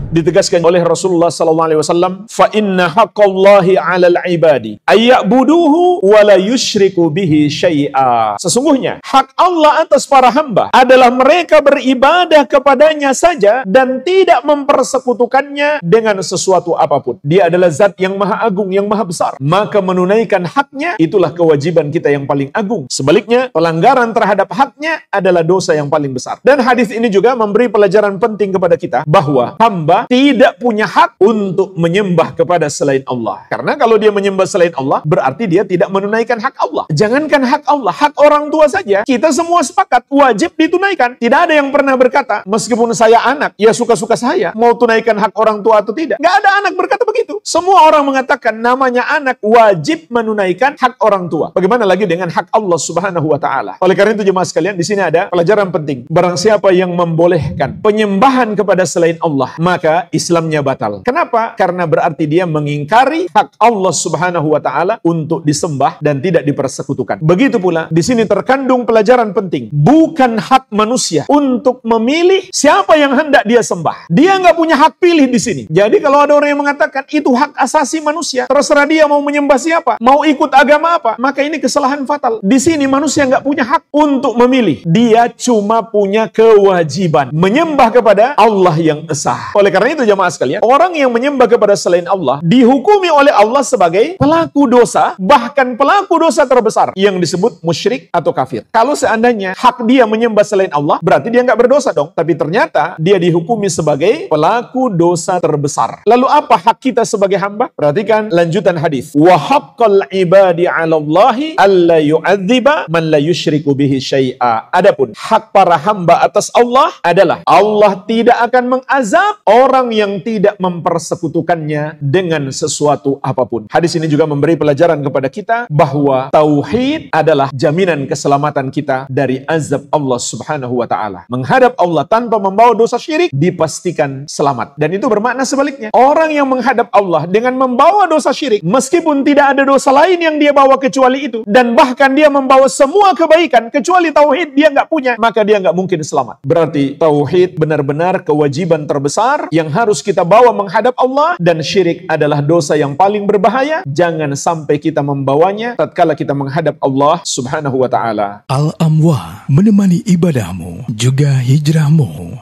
Ditegaskan oleh Rasulullah SAW, fa inna haqqallahi 'alal ibadi ayya'buduhu wa la yusyriku bihi syai'a. Sesungguhnya hak Allah atas para hamba adalah mereka beribadah kepadanya saja dan tidak mempersekutukannya dengan sesuatu apapun. Dia adalah zat yang maha agung, yang maha besar. Maka menunaikan haknya itulah kewajiban kita yang paling agung. Sebaliknya, pelanggaran terhadap haknya adalah dosa yang paling besar. Dan hadis ini juga memberi pelajaran penting kepada kita bahwa hamba tidak punya hak untuk menyembah kepada selain Allah. Karena kalau dia menyembah selain Allah, berarti dia tidak menunaikan hak Allah. Jangankan hak Allah, hak orang tua saja, kita semua sepakat wajib ditunaikan. Tidak ada yang pernah berkata, meskipun saya anak, ya suka-suka saya, mau tunaikan hak orang tua atau tidak. Nggak ada anak berkata begitu. Semua orang mengatakan namanya anak wajib menunaikan hak orang tua. Bagaimana lagi dengan hak Allah Subhanahu wa Ta'ala? Oleh karena itu, jemaah sekalian, di sini ada pelajaran penting. Barang siapa yang membolehkan penyembahan kepada selain Allah, maka Islamnya batal. Kenapa? Karena berarti dia mengingkari hak Allah Subhanahu wa Ta'ala untuk disembah dan tidak dipersekutukan. Begitu pula di sini terkandung pelajaran penting. Bukan hak manusia untuk memilih siapa yang hendak dia sembah. Dia nggak punya hak pilih di sini. Jadi kalau ada orang yang mengatakan itu hak asasi manusia, terserah dia mau menyembah siapa, mau ikut agama apa, maka ini kesalahan fatal. Di sini manusia nggak punya hak untuk memilih. Dia cuma punya kewajiban menyembah kepada Allah yang esa. Oleh karena itu, jamaah sekalian, orang yang menyembah kepada selain Allah dihukumi oleh Allah sebagai pelaku dosa, bahkan pelaku dosa terbesar yang disebut musyrik atau kafir. Kalau seandainya hak dia menyembah selain Allah, berarti dia nggak berdosa dong. Tapi ternyata dia dihukumi sebagai pelaku dosa terbesar. Lalu apa hak kita sebagai hamba? Perhatikan lanjutan hadis. Wa haqqal ibadi 'ala Allahi alla yu'adziba man la yusyriku bihi syai'a. Adapun hak para hamba atas Allah adalah Allah tidak akan mengazab orang yang tidak mempersekutukannya dengan sesuatu apapun. Hadis ini juga memberi pelajaran kepada kita bahwa tauhid adalah jaminan keselamatan kita dari azab Allah Subhanahu wa Ta'ala. Menghadap Allah tanpa membawa dosa syirik dipastikan selamat. Dan itu bermakna sebaliknya. Orang yang menghadap Allah dengan membawa dosa syirik, meskipun tidak ada dosa lain yang dia bawa kecuali itu, dan bahkan dia membawa semua kebaikan kecuali tauhid dia nggak punya, maka dia nggak mungkin selamat. Berarti tauhid benar-benar kewajiban terbesar yang harus kita bawa menghadap Allah, dan syirik adalah dosa yang paling berbahaya. Jangan sampai kita membawanya tatkala kita menghadap Allah Subhanahu wa Ta'ala. Al-Amwah, menemani ibadahmu juga hijrahmu.